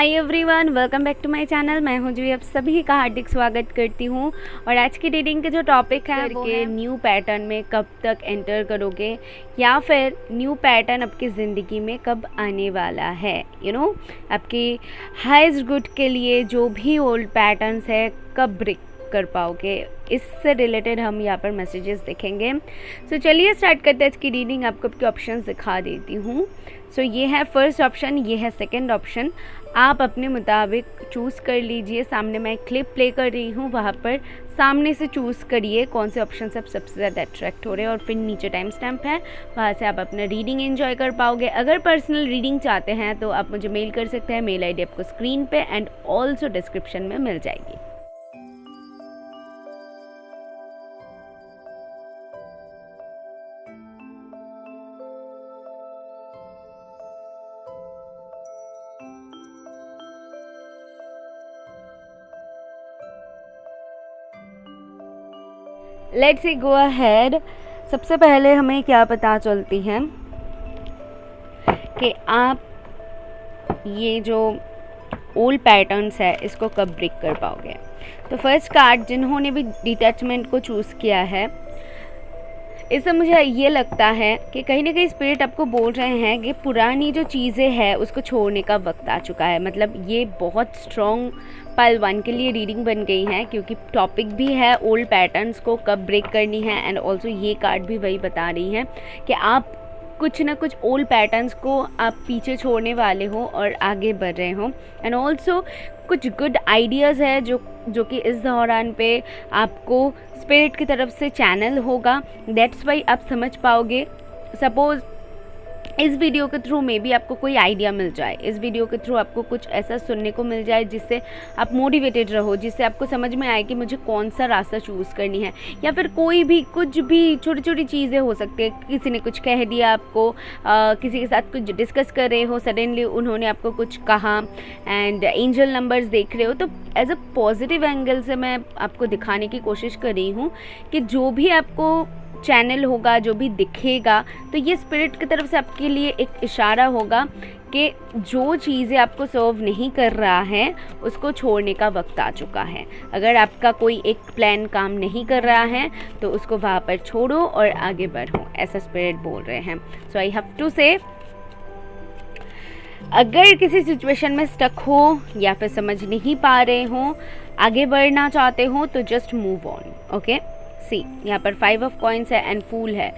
Hi everyone, welcome back to my channel. मैं हूं जूही, आप सभी का हार्दिक स्वागत करती हूं। और आज की रीडिंग के जो टॉपिक है वो है न्यू पैटर्न में कब तक एंटर करोगे, या फिर न्यू पैटर्न आपकी ज़िंदगी में कब आने वाला है। आपकी हाईएस्ट गुड के लिए जो भी ओल्ड पैटर्न्स है कब ब्रेक कर पाओगे, इससे रिलेटेड हम यहाँ पर मैसेजेस देखेंगे। सो चलिए स्टार्ट करते हैं आज की रीडिंग। आपको आपके ऑप्शंस दिखा देती हूँ। सो ये है फर्स्ट ऑप्शन, ये है सेकंड ऑप्शन। आप अपने मुताबिक चूज़ कर लीजिए। सामने मैं क्लिप प्ले कर रही हूँ, वहाँ पर सामने से चूज़ करिए कौन से ऑप्शन से आप सबसे ज़्यादा अट्रैक्ट हो रहे हैं, और फिर नीचे टाइम स्टैम्प है, वहाँ से आप अपना रीडिंग एंजॉय कर पाओगे। अगर पर्सनल रीडिंग चाहते हैं तो आप मुझे मेल कर सकते हैं। मेल आईडी आपको स्क्रीन पे एंड ऑल्सो डिस्क्रिप्शन में मिल जाएगी। Let's see go ahead. सबसे पहले हमें क्या पता चलती है कि आप ये जो ओल्ड पैटर्न्स है इसको कब ब्रेक कर पाओगे। तो फर्स्ट कार्ड, जिन्होंने भी डिटैचमेंट को चूज़ किया है, इससे मुझे ये लगता है कि कहीं ना कहीं स्पिरिट आपको बोल रहे हैं कि पुरानी जो चीज़ें हैं उसको छोड़ने का वक्त आ चुका है। मतलब ये बहुत स्ट्रॉन्ग पाइल 1 के लिए रीडिंग बन गई है, क्योंकि टॉपिक भी है ओल्ड पैटर्न्स को कब ब्रेक करनी है, एंड ऑल्सो ये कार्ड भी वही बता रही है कि आप कुछ ना कुछ ओल्ड पैटर्न्स को आप पीछे छोड़ने वाले हो और आगे बढ़ रहे हो। एंड ऑल्सो कुछ गुड आइडियाज़ है जो कि इस दौरान पे आपको स्पिरिट की तरफ से चैनल होगा। दैट्स वाई आप समझ पाओगे। सपोज़ इस वीडियो के थ्रू में भी आपको कोई आइडिया मिल जाए, इस वीडियो के थ्रू आपको कुछ ऐसा सुनने को मिल जाए जिससे आप मोटिवेटेड रहो, जिससे आपको समझ में आए कि मुझे कौन सा रास्ता चूज़ करनी है। या फिर कोई भी कुछ भी छोटी छोटी चीज़ें हो सकती है। किसी ने कुछ कह दिया आपको, किसी के साथ कुछ डिस्कस कर रहे हो, सडनली उन्होंने आपको कुछ कहा एंड एंजल नंबर्स देख रहे हो। तो एज अ पॉजिटिव एंगल से मैं आपको दिखाने की कोशिश कर रही हूँ कि जो भी आपको चैनल होगा, जो भी दिखेगा, तो ये स्पिरिट की तरफ से आपके लिए एक इशारा होगा कि जो चीज़ें आपको सर्व नहीं कर रहा है उसको छोड़ने का वक्त आ चुका है। अगर आपका कोई एक प्लान काम नहीं कर रहा है तो उसको वहाँ पर छोड़ो और आगे बढ़ो, ऐसा स्पिरिट बोल रहे हैं। सो आई हैव टू से, अगर किसी सिचुएशन में स्टक हो या फिर समझ नहीं पा रहे हो, आगे बढ़ना चाहते हो, तो जस्ट मूव ऑन। ओके, सी यहाँ पर 5 ऑफ कॉइन्स है एंड फूल है।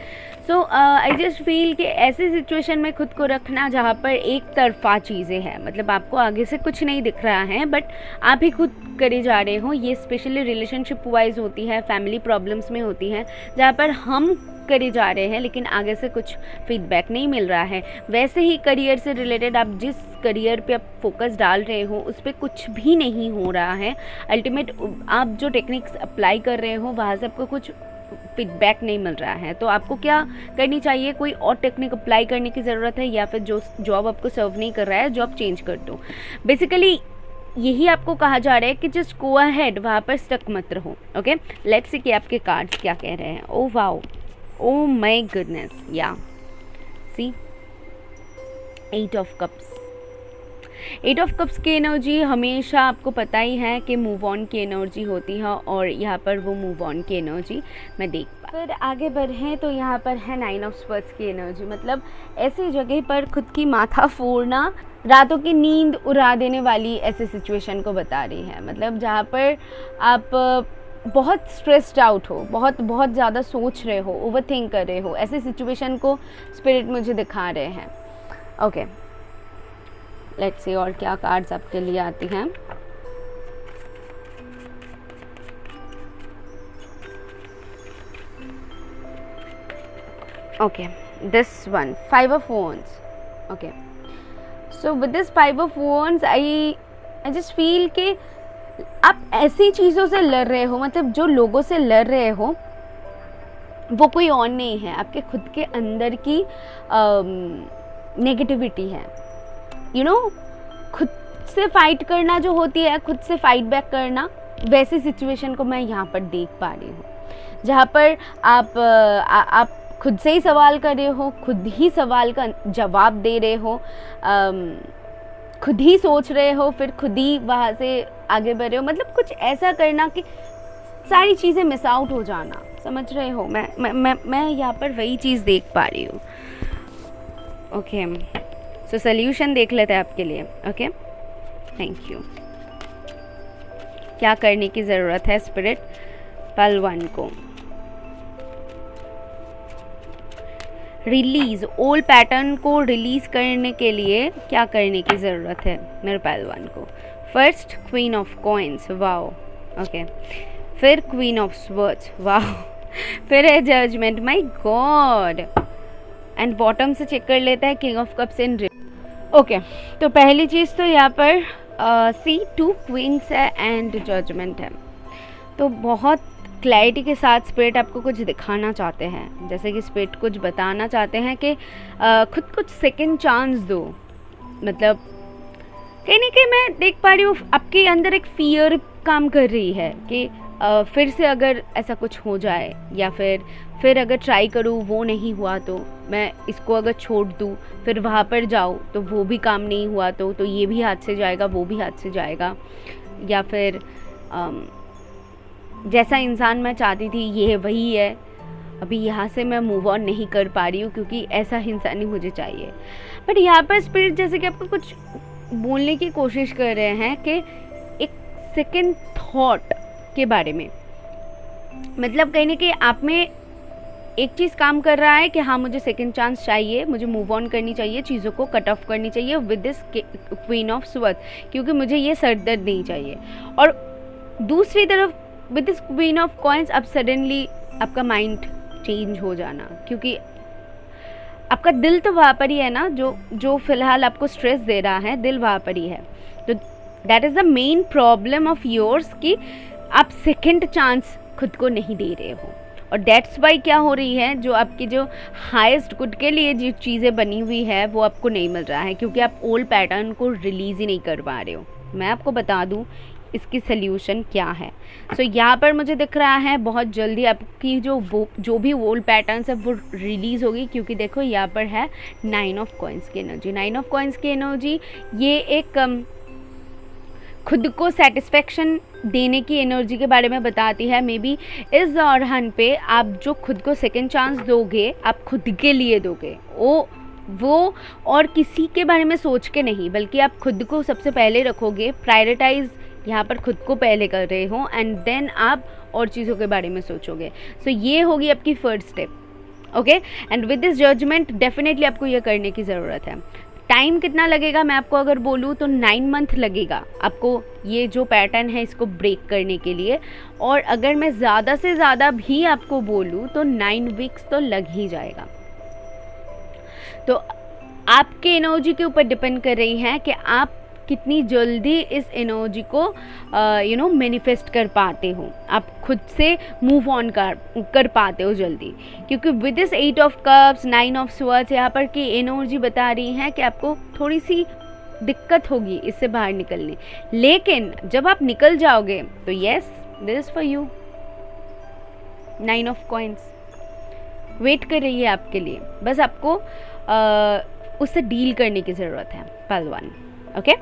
सो आई जस्ट फील कि ऐसी सिचुएशन में खुद को रखना जहाँ पर एक तरफा चीज़ें हैं, मतलब आपको आगे से कुछ नहीं दिख रहा है बट आप ही खुद करे जा रहे हो। ये स्पेशली रिलेशनशिप वाइज होती है, फैमिली प्रॉब्लम्स में होती है, जहाँ पर हम करे जा रहे हैं लेकिन आगे से कुछ फीडबैक नहीं मिल रहा है। वैसे ही करियर से रिलेटेड आप जिस करियर पे आप फोकस डाल रहे हो उस पर कुछ भी नहीं हो रहा है। अल्टीमेट आप जो टेक्निक्स अप्लाई कर रहे हो वहाँ से आपको कुछ फीडबैक नहीं मिल रहा है। तो आपको क्या करनी चाहिए, कोई और टेक्निक अप्लाई करने की ज़रूरत है, या फिर जो जॉब आपको सर्व नहीं कर रहा है जॉब चेंज कर दो। बेसिकली यही आपको कहा जा रहा है कि जस्ट गो अहेड, वहाँ पर स्टक मत रहो। ओके, लेट्स सी कि आपके कार्ड्स क्या कह रहे हैं। Oh wow, oh my goodness, yeah, see 8 of cups। 8 of cups की एनर्जी हमेशा आपको पता ही है कि मूव ऑन की एनर्जी होती है, और यहाँ पर वो मूव ऑन की एनर्जी मैं देख पा। फिर आगे बढ़ें तो यहाँ पर है 9 ऑफ स्वर्ड्स की एनर्जी। मतलब ऐसी जगह पर खुद की माथा फोड़ना, रातों की नींद उड़ा देने वाली ऐसी सिचुएशन को बता रही है। मतलब जहाँ पर आप बहुत स्ट्रेस्ड आउट हो, बहुत ज़्यादा सोच रहे हो, ओवरथिंक कर रहे हो, ऐसी सिचुएशन को स्पिरिट मुझे दिखा रहे हैं। ओके, लेट्स सी और क्या कार्ड्स आपके लिए आती हैं। Okay, this one 5 of wands। Okay, so with this 5 of wands I just feel कि आप ऐसी चीज़ों से लड़ रहे हो, मतलब जो लोगों से लड़ रहे हो वो कोई और नहीं है, आपके खुद के अंदर की नेगेटिविटी है। खुद से फाइट करना जो होती है, खुद से फाइट बैक करना, वैसी सिचुएशन को मैं यहाँ पर देख पा रही हूँ, जहाँ पर आप खुद से ही सवाल कर रहे हो, खुद ही सवाल का जवाब दे रहे हो, खुद ही सोच रहे हो, फिर खुद ही वहाँ से आगे बढ़ रहे हो, मतलब कुछ ऐसा करना कि सारी चीज़ें मिस आउट हो जाना, समझ रहे हो? मैं यहाँ पर वही चीज़ देख पा रही हूँ। ओके, सो सल्यूशन देख लेते हैं आपके लिए। Okay, thank you. क्या करने की ज़रूरत है स्पिरिट पल 1 को? रिलीज, ओल्ड पैटर्न को रिलीज़ करने के लिए क्या करने की ज़रूरत है मेरे पल 1 को? First queen of coins, wow. Okay, फिर क्वीन ऑफ स्वर्ड्स, वाओ। फिर है judgement, my god. And bottom से चेक कर लेते हैं king of cups in. Okay, तो पहली चीज़ तो यहाँ पर सी 2 क्वींस है एंड जजमेंट है। तो बहुत क्लैरिटी के साथ स्पिरिट आपको कुछ दिखाना चाहते हैं, जैसे कि स्पिरिट कुछ बताना चाहते हैं कि खुद कुछ सेकंड चांस दो। मतलब कहीं ना कहीं मैं देख पा रही हूँ आपके अंदर एक फियर काम कर रही है कि फिर से अगर ऐसा कुछ हो जाए, या फिर अगर ट्राई करूँ वो नहीं हुआ तो मैं इसको अगर छोड़ दूँ, फिर वहाँ पर जाऊँ तो वो भी काम नहीं हुआ तो ये भी हाथ से जाएगा, वो भी हाथ से जाएगा, या फिर जैसा इंसान मैं चाहती थी ये वही है, अभी यहाँ से मैं मूव ऑन नहीं कर पा रही हूँ क्योंकि ऐसा इंसान ही मुझे चाहिए। बट यहाँ पर स्पिरिट जैसे कि आपको कुछ बोलने की कोशिश कर रहे हैं कि एक सेकंड थॉट के बारे में, मतलब कहीं ना कहीं आप में एक चीज़ काम कर रहा है कि हाँ मुझे सेकंड चांस चाहिए, मुझे मूव ऑन करनी चाहिए, चीज़ों को कट ऑफ करनी चाहिए with this queen of sword, क्योंकि मुझे ये सरदर्द नहीं चाहिए। और दूसरी तरफ with this queen of coins, अब सडनली आपका माइंड चेंज हो जाना, क्योंकि आपका दिल तो वहाँ पर ही है ना, जो फिलहाल आपको स्ट्रेस दे रहा है, दिल वहाँ पर ही है। तो that is the main problem of yours कि आप सेकंड चांस खुद को नहीं दे रहे हो। और डेट्स वाई क्या हो रही है, जो आपकी जो हाईएस्ट गुड के लिए जो चीज़ें बनी हुई है वो आपको नहीं मिल रहा है, क्योंकि आप ओल्ड पैटर्न को रिलीज़ ही नहीं कर पा रहे हो। मैं आपको बता दूं इसकी सल्यूशन क्या है। सो यहाँ पर मुझे दिख रहा है बहुत जल्दी आपकी जो भी ओल्ड पैटर्न्स है वो रिलीज़ होगी, क्योंकि देखो यहाँ पर है 9 ऑफ कॉइन्स की एनर्जी। 9 ऑफ कॉइन्स की एनर्जी ये एक खुद को सेटिस्फेक्शन देने की एनर्जी के बारे में बताती है। मे बी इस दौरान पे आप जो खुद को सेकंड चांस दोगे, आप खुद के लिए दोगे, वो और किसी के बारे में सोच के नहीं, बल्कि आप खुद को सबसे पहले रखोगे, प्रायोरिटाइज यहाँ पर खुद को पहले कर रहे हो, एंड देन आप और चीज़ों के बारे में सोचोगे। सो ये होगी आपकी first step. Okay, and with this judgement definitely आपको ये करने की ज़रूरत है। टाइम कितना लगेगा मैं आपको अगर बोलूँ तो 9 मंथ लगेगा आपको ये जो पैटर्न है इसको ब्रेक करने के लिए, और अगर मैं ज़्यादा से ज़्यादा भी आपको बोलूँ तो 9 वीक्स तो लग ही जाएगा। तो आपके एनर्जी के ऊपर डिपेंड कर रही है कि आप कितनी जल्दी इस एनर्जी को मैनिफेस्ट कर पाते हो, आप खुद से मूव ऑन कर पाते हो जल्दी, क्योंकि with this 8 of cups 9 of swords यहाँ पर की एनर्जी बता रही है कि आपको थोड़ी सी दिक्कत होगी इससे बाहर निकलने, लेकिन जब आप निकल जाओगे तो yes this is for you. 9 of coins wait कर रही है आपके लिए, बस आपको उससे डील करने की ज़रूरत है पल 1। ओके,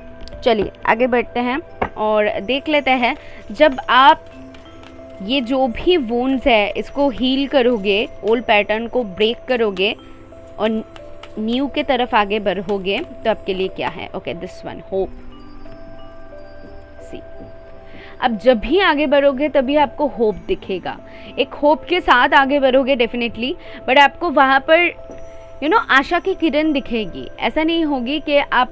चलिए आगे बढ़ते हैं और देख लेते हैं, जब आप ये जो भी वोन्स है इसको हील करोगे, ओल्ड पैटर्न को ब्रेक करोगे और न्यू के तरफ आगे बढ़ोगे, तो आपके लिए क्या है? Okay, this one, hope. See, अब जब भी आगे बढ़ोगे तभी आपको होप दिखेगा, एक होप के साथ आगे बढ़ोगे डेफिनेटली, बट आपको वहाँ पर आशा की किरण दिखेगी। ऐसा नहीं होगी कि आप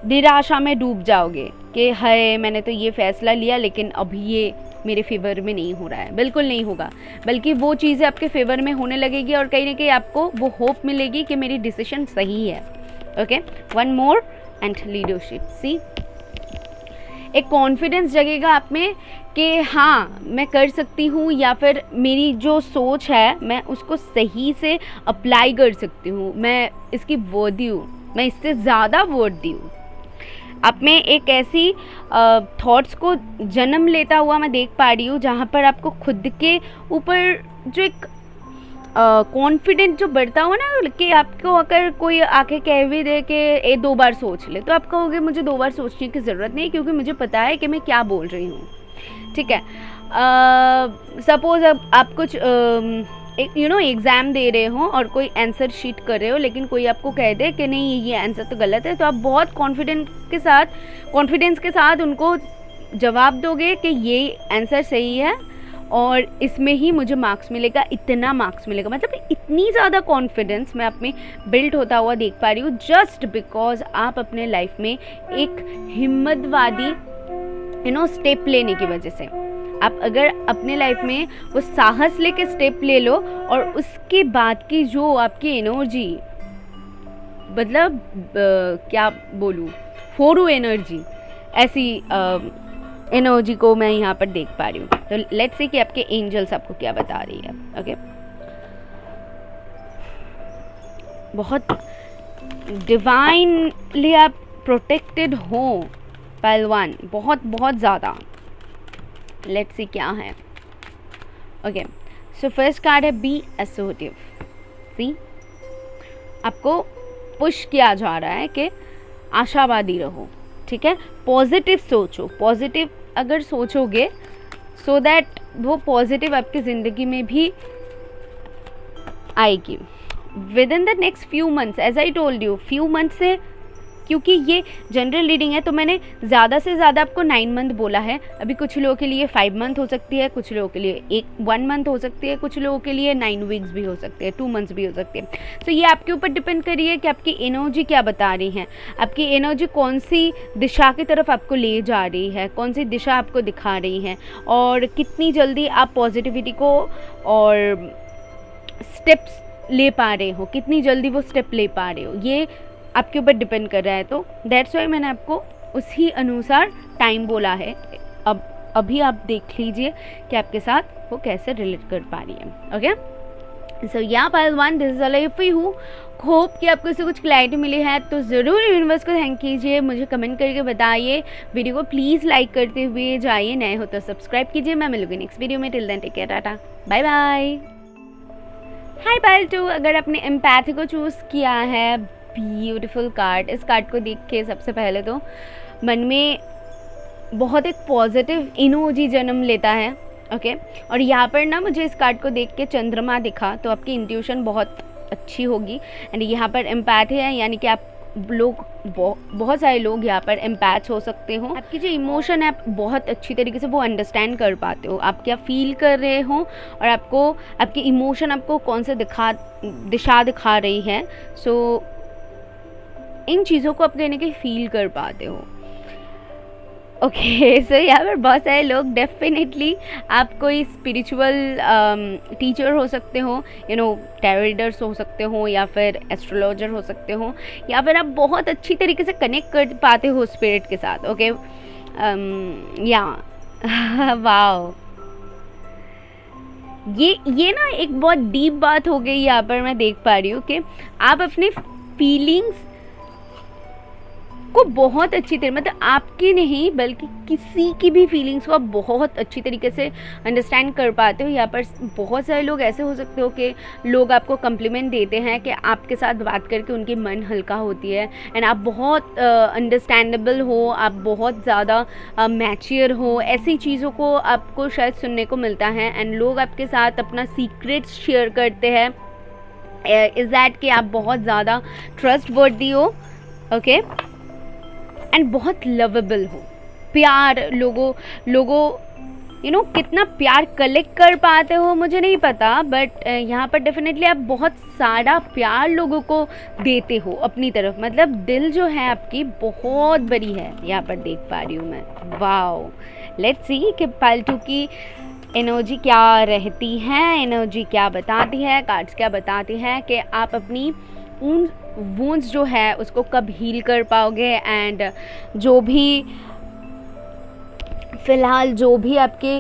निराशा में डूब जाओगे कि हाय मैंने तो ये फैसला लिया लेकिन अभी ये मेरे फेवर में नहीं हो रहा है। बिल्कुल नहीं होगा, बल्कि वो चीज़ें आपके फेवर में होने लगेगी और कहीं ना कहीं आपको वो होप मिलेगी कि मेरी डिसीजन सही है। Okay, one more and leadership. See, एक कॉन्फिडेंस जगेगा आप में कि हाँ मैं कर सकती हूँ, या फिर मेरी जो सोच है मैं उसको सही से अप्लाई कर सकती हूँ, मैं इसकी वर्दी हूँ, मैं इससे ज़्यादा वर्दी हूँ। आप में एक ऐसी थॉट्स को जन्म लेता हुआ मैं देख पा रही हूँ जहाँ पर आपको खुद के ऊपर जो एक कॉन्फिडेंट जो बढ़ता हो ना, कि आपको अगर कोई आके कह भी दे कि ये 2 बार सोच ले, तो आप कहोगे मुझे 2 बार सोचने की ज़रूरत नहीं, क्योंकि मुझे पता है कि मैं क्या बोल रही हूँ, ठीक है। सपोज़ अब आप कुछ एग्ज़ाम दे रहे हो और कोई आंसर शीट कर रहे हो, लेकिन कोई आपको कह दे कि नहीं ये आंसर तो गलत है, तो आप बहुत कॉन्फिडेंस के साथ उनको जवाब दोगे कि ये आंसर सही है और इसमें ही मुझे मार्क्स मिलेगा, इतना मार्क्स मिलेगा। मतलब इतनी ज़्यादा कॉन्फिडेंस मैं आप में बिल्ड होता हुआ देख पा रही हूँ, जस्ट बिकॉज आप अपने लाइफ में एक हिम्मतवादी स्टेप लेने की वजह से। आप अगर अपने लाइफ में वो साहस लेके स्टेप ले लो, और उसके बाद की जो आपकी एनर्जी, मतलब क्या बोलूँ, फोरू एनर्जी, ऐसी एनर्जी को मैं यहाँ पर देख पा रही हूँ। तो लेट्स सी कि आपके एंजल्स आपको क्या बता रही है। ओके, बहुत डिवाइनली आप प्रोटेक्टेड हो पहलवान, बहुत बहुत ज़्यादा। लेट्स सी क्या है। ओके, सो फर्स्ट कार्ड है बी असर्टिव। सी, आपको पुश किया जा रहा है कि आशावादी रहो, ठीक है, पॉजिटिव सोचो। पॉजिटिव अगर सोचोगे सो दैट वो पॉजिटिव आपकी ज़िंदगी में भी आएगी within the next few months. As I told you, few month से, क्योंकि ये जनरल रीडिंग है तो मैंने ज़्यादा से ज़्यादा आपको 9 मंथ बोला है। अभी कुछ लोगों के लिए 5 मंथ हो सकती है, कुछ लोगों के लिए 1 मंथ हो सकती है, कुछ लोगों के लिए 9 वीक्स भी हो सकते हैं, 2 मंथ्स भी हो सकते हैं। तो ये आपके ऊपर डिपेंड करी है कि आपकी एनर्जी क्या बता रही है, आपकी एनर्जी कौन सी दिशा की तरफ आपको ले जा रही है, कौन सी दिशा आपको दिखा रही है, और कितनी जल्दी आप पॉजिटिविटी को और स्टेप्स ले पा रहे हो, कितनी जल्दी वो स्टेप ले पा रहे हो, ये आपके ऊपर डिपेंड कर रहा है। तो दैट्स वाई मैंने आपको उसी अनुसार टाइम बोला है। अब अभी आप देख लीजिए कि आपके साथ वो कैसे रिलेट कर पा रही है। ओके, सो या पहलवान, this is all for you. Hope कि आपको इससे कुछ क्लैरिटी मिली है, तो ज़रूर यूनिवर्स को थैंक कीजिए, मुझे कमेंट करके बताइए। वीडियो को प्लीज़ लाइक करते हुए जाइए, नए हो तो सब्सक्राइब कीजिए। मैं मिलूंगी नेक्स्ट वीडियो में। Till then take care, tata, bye bye. Hi pile 2, अगर आपने एम्पैथी को चूज़ किया है, ब्यूटीफुल कार्ड। इस कार्ड को देख के सबसे पहले तो मन में बहुत एक पॉजिटिव एनर्जी जन्म लेता है। ओके, और यहाँ पर ना मुझे इस कार्ड को देख के चंद्रमा दिखा, तो आपकी इंट्यूशन बहुत अच्छी होगी। एंड यहाँ पर एम्पैथी है, यानी कि आप लोग बहुत सारे लोग यहाँ पर एम्पैथ हो सकते हो। आपकी जो इमोशन है आप बहुत अच्छी तरीके से वो अंडरस्टैंड कर पाते हो, आप क्या फील कर रहे हो और आपको आपकी इमोशन आपको कौन सा दिशा दिखा रही है। सो इन चीज़ों को आप कहने के फील कर पाते हो। ओके, सो यहाँ पर बहुत सारे लोग, डेफिनेटली आप कोई स्पिरिचुअल टीचर हो सकते हो, टैरो रीडर्स हो सकते हो, या फिर एस्ट्रोलॉजर हो सकते हो, या फिर आप बहुत अच्छी तरीके से कनेक्ट कर पाते हो स्पिरिट के साथ। ओके, या वाओ, ये ना एक बहुत डीप बात हो गई यहाँ पर। मैं देख पा रही हूँ कि आप अपने फीलिंग्स को बहुत अच्छी तरह, मतलब आपकी नहीं बल्कि किसी की भी फीलिंग्स को आप बहुत अच्छी तरीके से अंडरस्टैंड कर पाते हो। यहाँ पर बहुत सारे लोग ऐसे हो सकते हो कि लोग आपको कम्प्लीमेंट देते हैं कि आपके साथ बात करके उनकी मन हल्का होती है, एंड आप बहुत अंडरस्टैंडेबल हो, आप बहुत ज़्यादा मैच्योर हो, ऐसी चीज़ों को आपको शायद सुनने को मिलता है। एंड लोग आपके साथ अपना सीक्रेट्स शेयर करते हैं, इज़ दैट कि आप बहुत ज़्यादा ट्रस्ट वर्दी हो। ओके, एंड बहुत लवेबल हो, प्यार लोगों कितना प्यार कलेक्ट कर पाते हो मुझे नहीं पता, बट यहाँ पर डेफिनेटली आप बहुत सारा प्यार लोगों को देते हो अपनी तरफ। मतलब दिल जो है आपकी बहुत बड़ी है, यहाँ पर देख पा रही हूँ मैं। वाओ, लेट्स सी कि पायल 2 की एनर्जी क्या रहती है, एनर्जी क्या बताती है, कार्ड्स क्या बताती है कि आप अपनी उन वुंड्स जो है उसको कब हील कर पाओगे, एंड जो भी फ़िलहाल जो भी आपके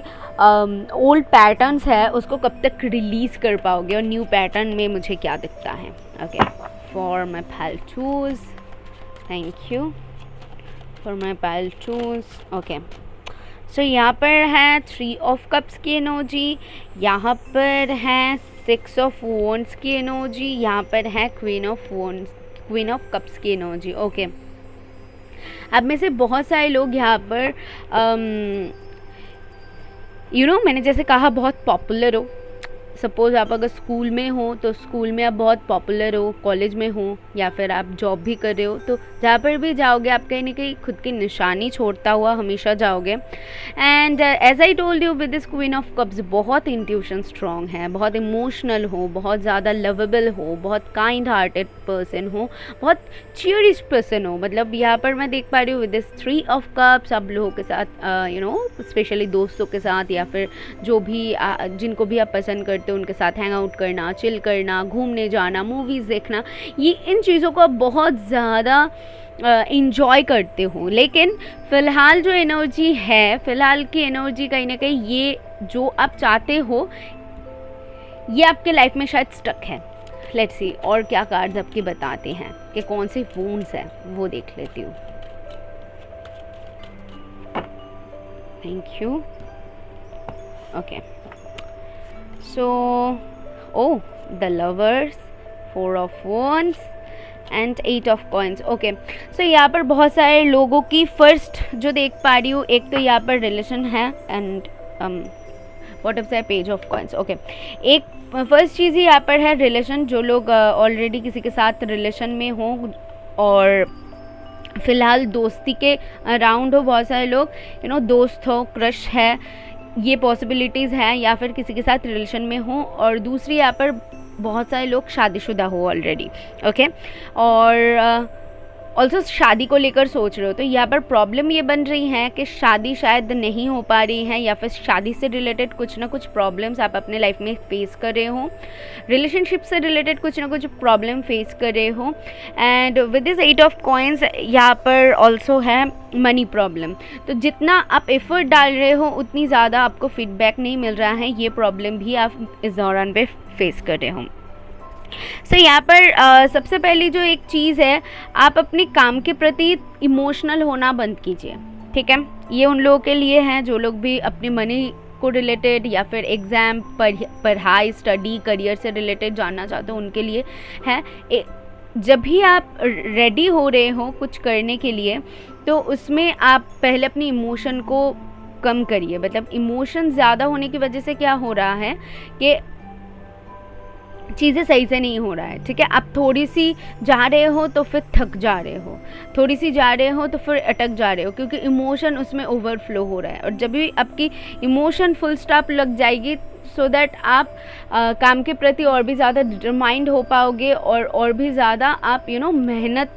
ओल्ड पैटर्न्स है उसको कब तक रिलीज़ कर पाओगे, और न्यू पैटर्न में मुझे क्या दिखता है। Okay, for my pile 2s, thank you for my pile 2s। Okay, so यहाँ पर है 3 ऑफ कप्स की एनर्जी, यहाँ पर है 6 ऑफ वॉन्ड्स की एनर्जी, यहाँ पर है queen of wands, queen of cups की एनर्जी। ओके, अब में से बहुत सारे लोग यहाँ पर मैंने जैसे कहा बहुत पॉपुलर हो। सपोज़ आप अगर स्कूल में हो तो स्कूल में आप बहुत पॉपुलर हो, कॉलेज में हो या फिर आप जॉब भी कर रहे हो, तो जहाँ पर भी जाओगे आप कहीं ना कहीं खुद की निशानी छोड़ता हुआ हमेशा जाओगे। And as I told you, with this queen of cups बहुत इंट्यूशन स्ट्रॉन्ग है, बहुत इमोशनल हो, बहुत ज़्यादा लवेबल हो, बहुत काइंड हार्टेड पर्सन हो, बहुत चियरिश पर्सन हो। मतलब यहाँ पर मैं देख पा रही हूँ विद दिस 3 ऑफ कप्स आप लोगों के साथ स्पेशली दोस्तों के साथ या फिर जो भी जिनको भी आप पसंद करते हो उनके साथ हैंग आउट करना, चिल करना, घूमने जाना, मूवीज़ देखना, ये इन चीज़ों को आप बहुत ज़्यादा इंजॉय करते हो। लेकिन फ़िलहाल जो एनर्जी है, फ़िलहाल की एनर्जी कहीं ना कहीं ये जो आप चाहते हो ये आपके लाइफ में शायद स्टक है। लेट्स सी और क्या कार्ड्स आपके बताते हैं कि कौन से वुंड्स हैं, वो देख लेती हूँ। Thank you. Okay, so the lovers, 4 of wands and 8 of coins. Okay, so यहाँ पर बहुत सारे लोगों की फर्स्ट जो देख पा रही हूँ, एक तो यहाँ पर रिलेशन है एंड व्हाट है पेज ऑफ कॉइन्स। ओके, एक फर्स्ट चीज़ ही यहाँ पर है रिलेशन। जो लोग ऑलरेडी किसी के साथ रिलेशन में हो और फ़िलहाल दोस्ती के अराउंड हो, बहुत सारे लोग दोस्त हो, क्रश है, ये पॉसिबिलिटीज़ हैं, या फिर किसी के साथ रिलेशन में हो। और दूसरी यहाँ पर बहुत सारे लोग शादीशुदा हो ऑलरेडी। ओके, और ऑल्सो शादी को लेकर सोच रहे हो, तो यहाँ पर प्रॉब्लम ये बन रही है कि शादी शायद नहीं हो पा रही है या फिर शादी से रिलेटेड कुछ ना कुछ प्रॉब्लम्स आप अपने लाइफ में फेस कर रहे हो, रिलेशनशिप से रिलेटेड कुछ ना कुछ प्रॉब्लम फेस कर रहे हो। And with this 8 of coins यहाँ पर ऑल्सो है मनी प्रॉब्लम। तो जितना आप एफर्ट डाल रहे हो उतनी ज़्यादा आपको फीडबैक नहीं मिल रहा है, ये प्रॉब्लम भी आप इस दौरान पे फेस कर रहे हो। सो यहाँ पर सबसे पहली जो एक चीज़ है, आप अपने काम के प्रति इमोशनल होना बंद कीजिए। ठीक है, ये उन लोगों के लिए हैं जो लोग भी अपने मनी को रिलेटेड या फिर एग्ज़ाम, पढ़ाई, स्टडी, करियर से रिलेटेड जानना चाहते हो, उनके लिए है। जब भी आप रेडी हो रहे हो कुछ करने के लिए, तो उसमें आप पहले अपनी इमोशन को कम करिए। मतलब इमोशन ज़्यादा होने की वजह से क्या हो रहा है कि चीज़ें सही से नहीं हो रहा है। ठीक है, आप थोड़ी सी जा रहे हो तो फिर थक जा रहे हो, थोड़ी सी जा रहे हो तो फिर अटक जा रहे हो, क्योंकि इमोशन उसमें ओवरफ्लो हो रहा है। और जब भी आपकी इमोशन फुल स्टॉप लग जाएगी, सो दैट आप काम के प्रति और भी ज़्यादा डिटरमाइंड हो पाओगे और भी ज़्यादा आप मेहनत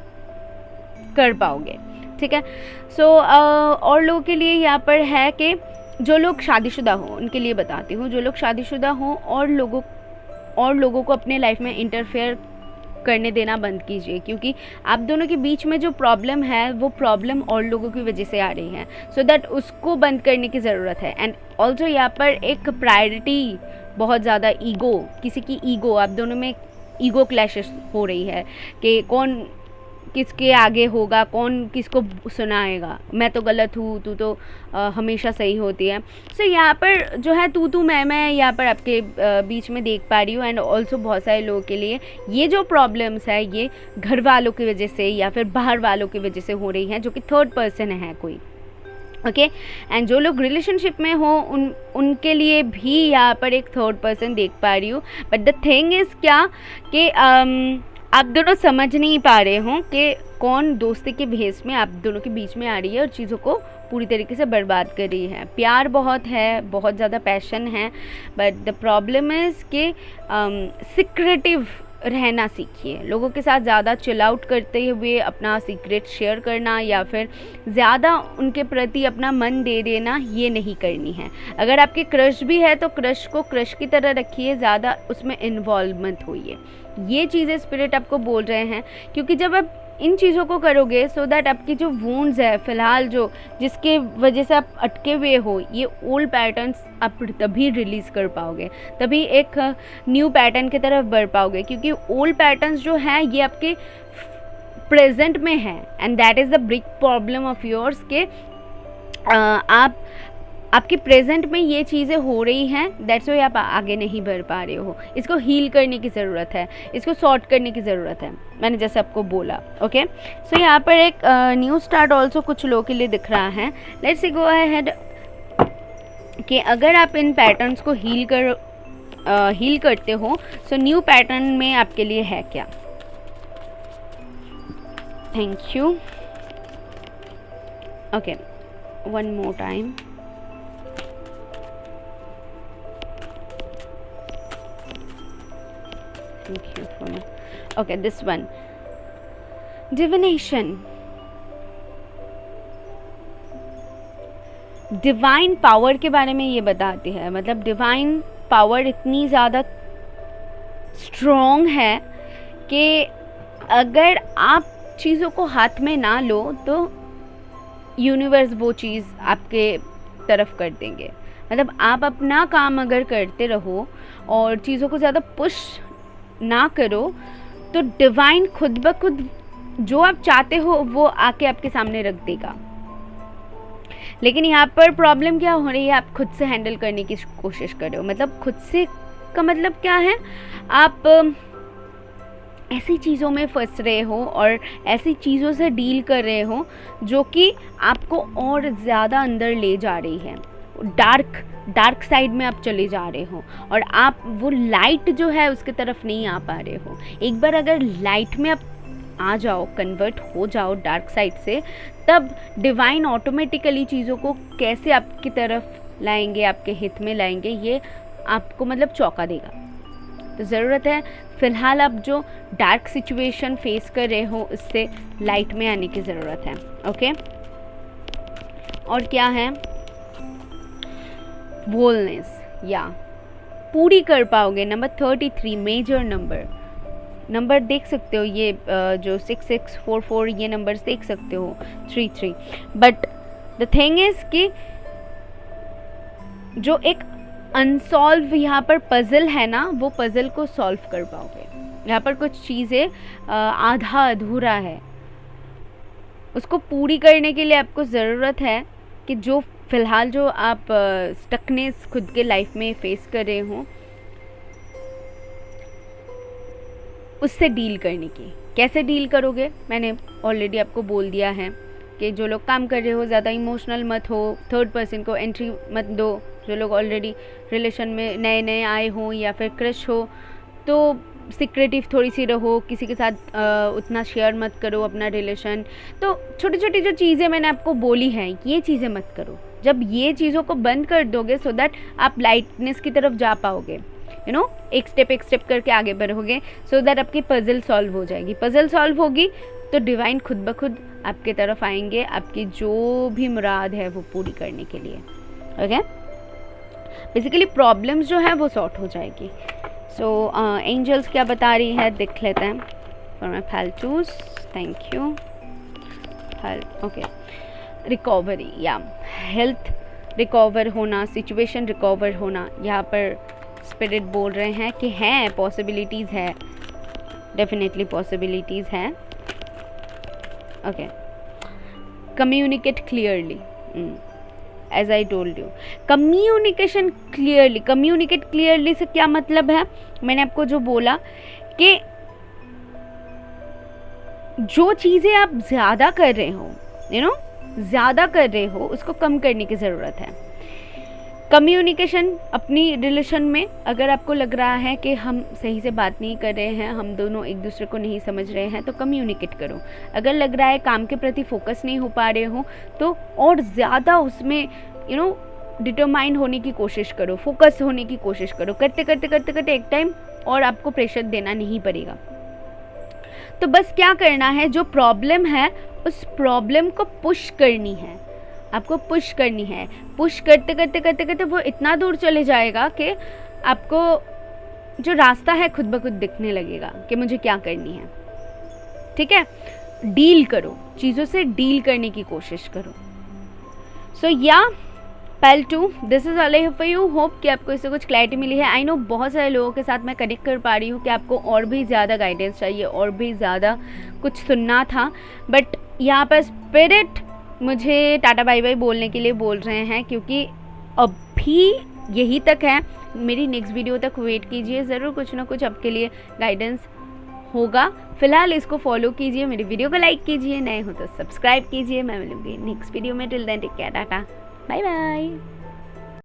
कर पाओगे। ठीक है, सो और लोगों के लिए यहाँ पर है कि जो लोग शादीशुदा हो उनके लिए बताती हूँ। जो लोग शादीशुदा हो और लोगों को अपने लाइफ में इंटरफेयर करने देना बंद कीजिए, क्योंकि आप दोनों के बीच में जो प्रॉब्लम है वो प्रॉब्लम और लोगों की वजह से आ रही है। सो दैट उसको बंद करने की ज़रूरत है। एंड ऑल्सो यहाँ पर एक प्रायोरिटी बहुत ज़्यादा ईगो, किसी की ईगो, आप दोनों में ईगो क्लैशेस हो रही है कि कौन किसके आगे होगा, कौन किसको सुनाएगा, मैं तो गलत हूँ, तू तो हमेशा सही होती है। सो यहाँ पर जो है तू मैं यहाँ पर आपके बीच में देख पा रही हूँ। एंड ऑल्सो बहुत सारे लोगों के लिए ये जो प्रॉब्लम्स है ये घर वालों की वजह से या फिर बाहर वालों की वजह से हो रही हैं, जो कि थर्ड पर्सन है कोई। ओके, एंड जो लोग रिलेशनशिप में हो उनके लिए भी यहाँ पर एक थर्ड पर्सन देख पा रही हूँ। बट द थिंग इज़ क्या कि आप दोनों समझ नहीं पा रहे हो कि कौन दोस्ती के भेस में आप दोनों के बीच में आ रही है और चीज़ों को पूरी तरीके से बर्बाद कर रही है। प्यार बहुत है, बहुत ज़्यादा पैशन है, बट द प्रॉब्लम इज़ कि सीक्रेटिव रहना सीखिए। लोगों के साथ ज़्यादा चिल आउट करते हुए अपना सीक्रेट शेयर करना या फिर ज़्यादा उनके प्रति अपना मन दे देना, ये नहीं करनी है। अगर आपके क्रश भी है तो क्रश को क्रश की तरह रखिए, ज़्यादा उसमें इन्वॉल्वमेंट होइए। ये चीज़ें स्पिरिट आपको बोल रहे हैं, क्योंकि जब आप इन चीज़ों को करोगे सो दैट आपकी जो वूंड्स है फ़िलहाल जो जिसके वजह से आप अटके हुए हो, ये ओल्ड पैटर्न्स आप तभी रिलीज़ कर पाओगे, तभी एक न्यू पैटर्न की तरफ बढ़ पाओगे। क्योंकि ओल्ड पैटर्न्स जो हैं ये आपके प्रेजेंट में हैं, and that is the big problem of yours के आप आपके प्रेजेंट में ये चीज़ें हो रही हैं, दैट्स वाई आप आगे नहीं बढ़ पा रहे हो। इसको हील करने की ज़रूरत है, इसको सॉर्ट करने की ज़रूरत है, मैंने जैसे आपको बोला। ओके, सो यहाँ पर एक न्यू स्टार्ट ऑल्सो कुछ लोगों के लिए दिख रहा है। लेट्स सी गो अहेड कि अगर आप इन पैटर्न्स को हील करते हो, सो न्यू पैटर्न में आपके लिए है क्या। Thank you. Okay, one more time. Thank you for okay, this one, divination, divine power के बारे में ये बताती है। मतलब डिवाइन पावर इतनी ज़्यादा स्ट्रॉन्ग है कि अगर आप चीज़ों को हाथ में ना लो तो यूनिवर्स वो चीज़ आपके तरफ कर देंगे। मतलब आप अपना काम अगर करते रहो और चीज़ों को ज़्यादा पुश ना करो तो डिवाइन खुद ब खुद जो आप चाहते हो वो आके आपके सामने रख देगा। लेकिन यहाँ पर प्रॉब्लम क्या हो रही है, आप खुद से हैंडल करने की कोशिश कर रहे हो। मतलब खुद से का मतलब क्या है, आप ऐसी चीज़ों में फंस रहे हो और ऐसी चीज़ों से डील कर रहे हो जो कि आपको और ज़्यादा अंदर ले जा रही है। डार्क साइड में आप चले जा रहे हो और आप वो लाइट जो है उसके तरफ नहीं आ पा रहे हो। एक बार अगर लाइट में आप आ जाओ, कन्वर्ट हो जाओ डार्क साइड से, तब डिवाइन ऑटोमेटिकली चीज़ों को कैसे आपकी तरफ लाएंगे, आपके हित में लाएंगे, ये आपको मतलब चौंका देगा। तो ज़रूरत है फ़िलहाल आप जो डार्क सिचुएशन फेस कर रहे हो उससे लाइट में आने की ज़रूरत है। ओके, और क्या है, बोलनेस, या पूरी कर पाओगे। नंबर 33 मेजर नंबर देख सकते हो, ये जो 6644 ये नंबर्स देख सकते हो, 33। बट द थिंग इज़ कि जो एक अनसॉल्व यहाँ पर पज़ल है ना, वो पज़ल को सॉल्व कर पाओगे। यहाँ पर कुछ चीज़ें आधा अधूरा है, उसको पूरी करने के लिए आपको ज़रूरत है कि जो फ़िलहाल जो आप स्टकनेस खुद के लाइफ में फेस कर रहे हो उससे डील करने की। कैसे डील करोगे, मैंने ऑलरेडी आपको बोल दिया है कि जो लोग काम कर रहे हो ज़्यादा इमोशनल मत हो, थर्ड पर्सन को एंट्री मत दो। जो लोग ऑलरेडी रिलेशन में नए आए हों या फिर क्रश हो तो सिक्रेटिव थोड़ी सी रहो, किसी के साथ उतना शेयर मत करो अपना रिलेशन। तो छोटी छोटी जो चीज़ें मैंने आपको बोली हैं ये चीज़ें मत करो। जब ये चीज़ों को बंद कर दोगे सो दैट आप लाइटनेस की तरफ जा पाओगे, एक स्टेप करके आगे बढ़ोगे, सो दैट आपकी पज़ल सॉल्व हो जाएगी। पज़ल सॉल्व होगी तो डिवाइन खुद ब खुद आपके तरफ आएंगे, आपकी जो भी मुराद है वो पूरी करने के लिए। ओके, बेसिकली प्रॉब्लम्स जो है वो सॉर्ट हो जाएगी। सो एंजल्स क्या बता रही है देख लेते हैं। फॉर माई फालतूज, थैंक यू। ओके, रिकवरी या हेल्थ रिकवर होना, सिचुएशन रिकवर होना, यहाँ पर स्पिरिट बोल रहे हैं कि हैं पॉसिबिलिटीज़ है, डेफिनेटली पॉसिबिलिटीज़ हैं। Okay, communicate clearly, as I told you, communicate clearly से क्या मतलब है, मैंने आपको जो बोला कि जो चीज़ें आप ज़्यादा कर रहे हो, ज़्यादा कर रहे हो, उसको कम करने की ज़रूरत है। कम्युनिकेशन अपनी रिलेशन में अगर आपको लग रहा है कि हम सही से बात नहीं कर रहे हैं, हम दोनों एक दूसरे को नहीं समझ रहे हैं, तो कम्युनिकेट करो। अगर लग रहा है काम के प्रति फोकस नहीं हो पा रहे हो तो और ज़्यादा उसमें डिटरमाइन होने की कोशिश करो, फोकस होने की कोशिश करो। करते करते एक टाइम और आपको प्रेशर देना नहीं पड़ेगा। तो बस क्या करना है, जो प्रॉब्लम है उस प्रॉब्लम को पुश करनी है, आपको पुश करनी है। पुश करते करते वो इतना दूर चले जाएगा कि आपको जो रास्ता है खुद ब खुद दिखने लगेगा कि मुझे क्या करनी है। ठीक है, डील करो, चीज़ों से डील करने की कोशिश करो। सो या पैल 2, this is all for you. Hope कि आपको इससे कुछ क्लैरिटी मिली है। आई नो बहुत सारे लोगों के साथ मैं कनेक्ट कर पा रही हूँ कि आपको और भी ज़्यादा गाइडेंस चाहिए, और भी ज़्यादा कुछ सुनना था, बट यहाँ पर स्पिरिट मुझे टाटा बाय बाय बोलने के लिए बोल रहे हैं, क्योंकि अभी यही तक है, मेरी नेक्स्ट वीडियो तक वेट कीजिए, ज़रूर कुछ ना कुछ आपके लिए गाइडेंस होगा। फिलहाल इसको फॉलो कीजिए, मेरी वीडियो को लाइक कीजिए, नए हो तो सब्सक्राइब कीजिए। मैं मिलूंगी नेक्स्ट वीडियो में, till then take care, tata bye bye.